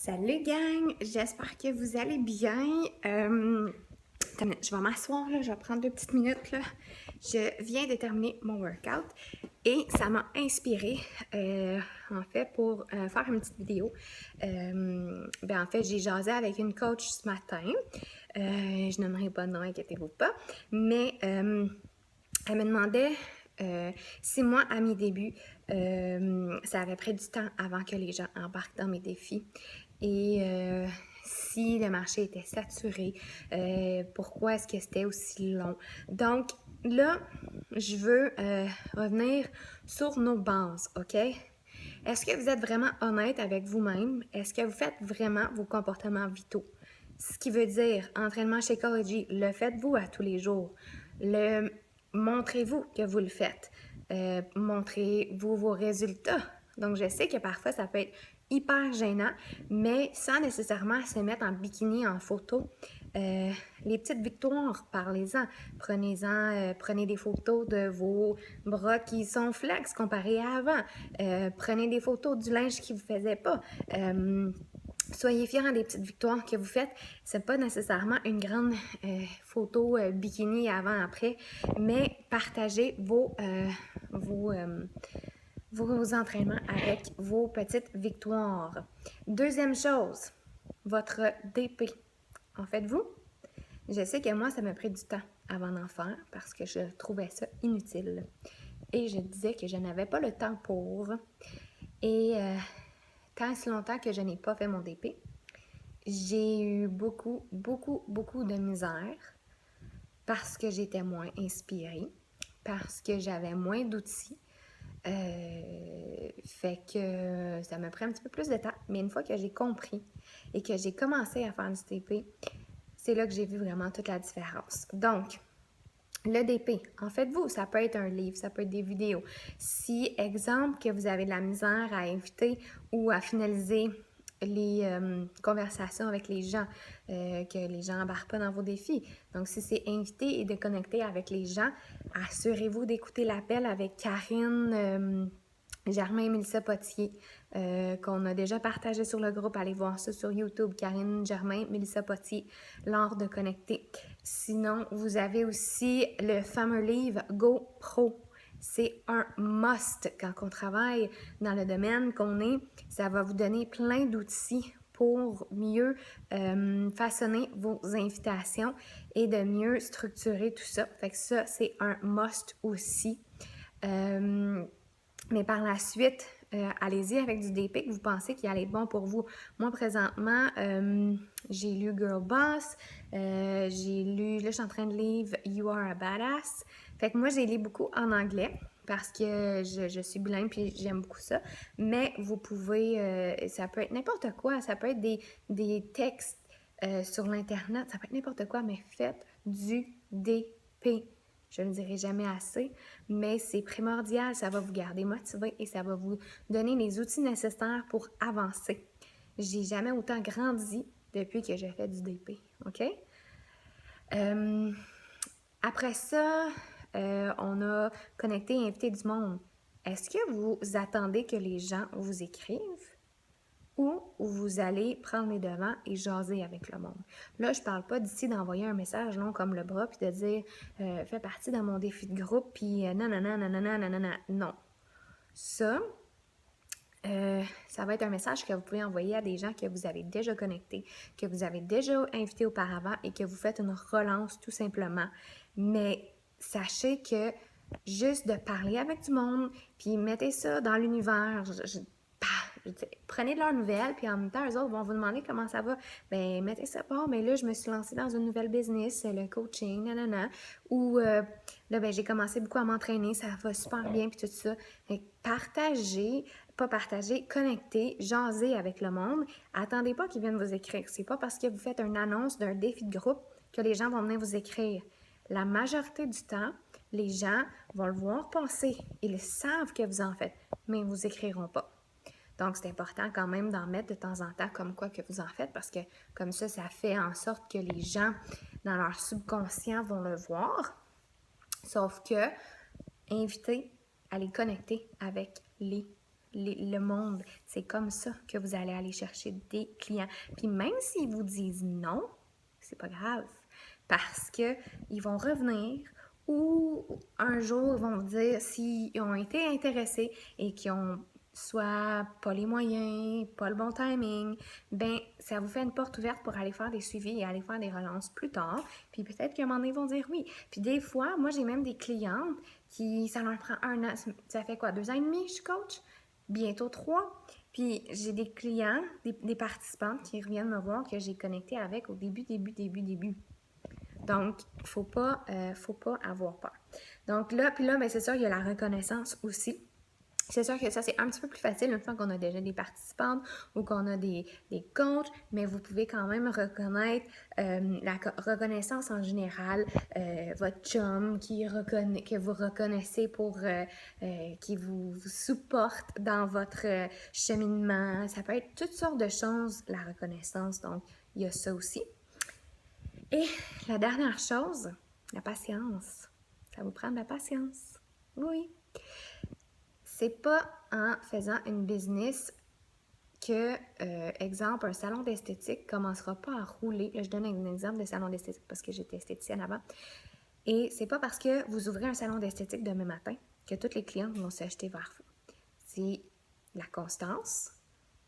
Salut gang, j'espère que vous allez bien. Je vais m'asseoir là, je vais prendre 2 petites minutes là. Je viens de terminer mon workout et ça m'a inspiré en fait pour faire une petite vidéo. En fait, j'ai jasé avec une coach ce matin. Je n'aimerais pas de nom, inquiétez-vous pas, mais elle me demandait si moi, à mes débuts, ça avait pris du temps avant que les gens embarquent dans mes défis. Et si le marché était saturé, pourquoi est-ce que c'était aussi long? Donc là, je veux revenir sur nos bases, OK? Est-ce que vous êtes vraiment honnête avec vous-même? Est-ce que vous faites vraiment vos comportements vitaux? Ce qui veut dire, entraînement Shakeology, le faites-vous à tous les jours. Montrez-vous que vous le faites. Montrez-vous vos résultats. Donc, je sais que parfois, ça peut être hyper gênant, mais sans nécessairement se mettre en bikini, en photo. Les petites victoires, parlez-en. Prenez des photos de vos bras qui sont flex comparés à avant. Prenez des photos du linge qui ne vous faisait pas. Soyez fiers des petites victoires que vous faites. C'est pas nécessairement une grande photo bikini avant-après, mais partagez vos entraînements avec vos petites victoires. Deuxième chose, votre DP. En faites-vous? Je sais que moi, ça m'a pris du temps avant d'en faire parce que je trouvais ça inutile. Et je disais que je n'avais pas le temps pour. Et tant si longtemps que je n'ai pas fait mon DP, j'ai eu beaucoup de misère parce que j'étais moins inspirée, parce que j'avais moins d'outils. Fait que ça me prend un petit peu plus de temps. Mais une fois que j'ai compris et que j'ai commencé à faire du DP, c'est là que j'ai vu vraiment toute la différence. Donc, le DP, en faites-vous, ça peut être un livre, ça peut être des vidéos. Si, exemple, que vous avez de la misère à inviter ou à finaliser les conversations avec les gens, que les gens n'embarquent pas dans vos défis. Donc, si c'est inviter et de connecter avec les gens, assurez-vous d'écouter l'appel avec Karine Germain et Mélissa Potier, qu'on a déjà partagé sur le groupe. Allez voir ça sur YouTube. Karine Germain, Mélissa Potier, l'art de connecter. Sinon, vous avez aussi le fameux livre Go Pro. C'est un must quand on travaille dans le domaine qu'on est. Ça va vous donner plein d'outils pour mieux façonner vos invitations et de mieux structurer tout ça. Fait que ça, c'est un must aussi. Mais par la suite, allez-y avec du DP que vous pensez qu'il allait être bon pour vous. Moi, présentement, j'ai lu Girl Boss, j'ai lu, là, je suis en train de lire You Are a Badass. Fait que moi, j'ai lu beaucoup en anglais parce que je suis bilingue puis j'aime beaucoup ça. Mais vous pouvez, ça peut être n'importe quoi, ça peut être des textes sur l'Internet, ça peut être n'importe quoi, mais faites du DP. Je ne le dirai jamais assez, mais c'est primordial, ça va vous garder motivé et ça va vous donner les outils nécessaires pour avancer. J'ai jamais autant grandi depuis que j'ai fait du DP, OK? Après ça, on a connecté et invité du monde. Est-ce que vous attendez que les gens vous écrivent? Ou vous allez prendre les devants et jaser avec le monde. Là, je parle pas d'ici d'envoyer un message long comme le bras puis de dire fais partie de mon défi de groupe puis nanana. Non. Ça va être un message que vous pouvez envoyer à des gens que vous avez déjà connectés, que vous avez déjà invités auparavant et que vous faites une relance tout simplement. Mais sachez que juste de parler avec du monde, puis mettez ça dans l'univers, prenez de leurs nouvelles, puis en même temps, eux autres vont vous demander comment ça va. Ben, mettez ça pas, mais là, je me suis lancée dans une nouvelle business, le coaching, nanana. Ou là, ben, j'ai commencé beaucoup à m'entraîner, ça va super bien, puis tout ça. Fait connectez, jasez avec le monde. Attendez pas qu'ils viennent vous écrire. C'est pas parce que vous faites une annonce d'un défi de groupe que les gens vont venir vous écrire. La majorité du temps, les gens vont le voir passer. Ils savent que vous en faites, mais ils ne vous écriront pas. Donc, c'est important quand même d'en mettre de temps en temps comme quoi que vous en faites parce que comme ça fait en sorte que les gens, dans leur subconscient, vont le voir. Sauf que, invitez à les connecter avec les le monde. C'est comme ça que vous allez aller chercher des clients. Puis même s'ils vous disent non, c'est pas grave. Parce que ils vont revenir ou un jour, ils vont vous dire s'ils ont été intéressés et qu'ils ont soit pas les moyens, pas le bon timing, ben ça vous fait une porte ouverte pour aller faire des suivis et aller faire des relances plus tard. Puis peut-être qu'à un moment donné, ils vont dire oui. Puis des fois, moi, j'ai même des clientes qui, ça leur prend 1 an. Ça fait quoi, 2 ans et demi, je suis coach? Bientôt 3. Puis j'ai des clients, des participantes qui reviennent me voir que j'ai connecté avec au début. Donc, faut pas avoir peur. Donc là, puis là, ben c'est sûr, il y a la reconnaissance aussi. C'est sûr que ça, c'est un petit peu plus facile une fois qu'on a déjà des participantes ou qu'on a des coachs, mais vous pouvez quand même reconnaître la reconnaissance en général, votre chum que vous reconnaissez pour qui vous supporte dans votre cheminement. Ça peut être toutes sortes de choses, la reconnaissance. Donc, il y a ça aussi. Et la dernière chose, la patience. Ça vous prend de la patience. Oui. C'est pas en faisant une business que, exemple, un salon d'esthétique commencera pas à rouler. Là, je donne un exemple de salon d'esthétique parce que j'étais esthéticienne avant. Et c'est pas parce que vous ouvrez un salon d'esthétique demain matin que toutes les clientes vont s'acheter vers vous. C'est la constance,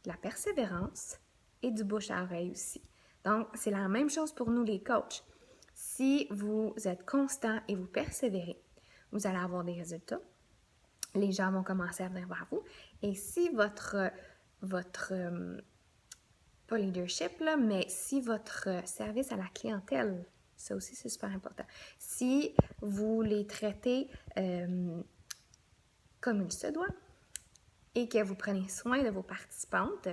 la persévérance et du bouche à oreille aussi. Donc, c'est la même chose pour nous les coachs. Si vous êtes constant et vous persévérez, vous allez avoir des résultats. Les gens vont commencer à venir vers vous. Et si votre pas leadership, là, mais si votre service à la clientèle, ça aussi c'est super important, si vous les traitez comme il se doit et que vous prenez soin de vos participantes,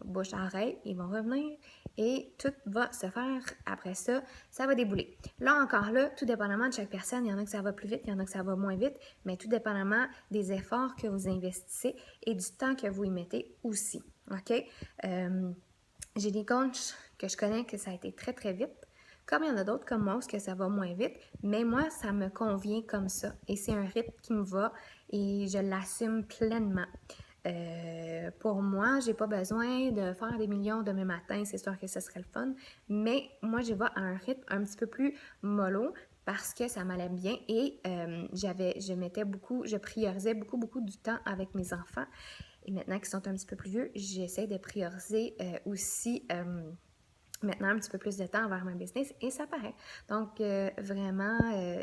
bouche à oreille, ils vont revenir et tout va se faire après ça, ça va débouler. Là encore là, tout dépendamment de chaque personne, il y en a que ça va plus vite, il y en a que ça va moins vite, mais tout dépendamment des efforts que vous investissez et du temps que vous y mettez aussi, OK? J'ai des coachs que je connais que ça a été très très vite, comme il y en a d'autres comme moi où que ça va moins vite, mais moi, ça me convient comme ça et c'est un rythme qui me va et je l'assume pleinement. Pour moi, j'ai pas besoin de faire des millions demain matin, c'est sûr que ce serait le fun, mais moi, je vais à un rythme un petit peu plus mollo parce que ça m'allait bien et je priorisais beaucoup du temps avec mes enfants. Et maintenant qu'ils sont un petit peu plus vieux, j'essaie de prioriser aussi maintenant un petit peu plus de temps envers ma business et ça paraît. Donc, vraiment,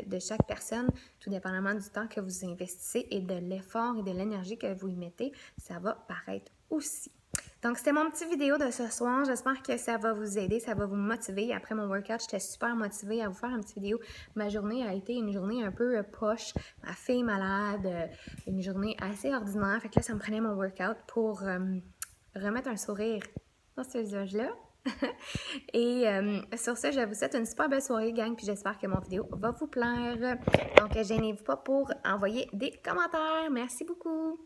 de chaque personne, tout dépendamment du temps que vous investissez et de l'effort et de l'énergie que vous y mettez, ça va paraître aussi. Donc, c'était mon petit vidéo de ce soir. J'espère que ça va vous aider, ça va vous motiver. Après mon workout, j'étais super motivée à vous faire une petite vidéo. Ma journée a été une journée un peu poche. Ma fille malade, une journée assez ordinaire. Fait que là, ça me prenait mon workout pour remettre un sourire dans ce visage-là. Et sur ce, je vous souhaite une super belle soirée, gang, puis j'espère que mon vidéo va vous plaire. Donc, gênez-vous pas pour envoyer des commentaires. Merci beaucoup!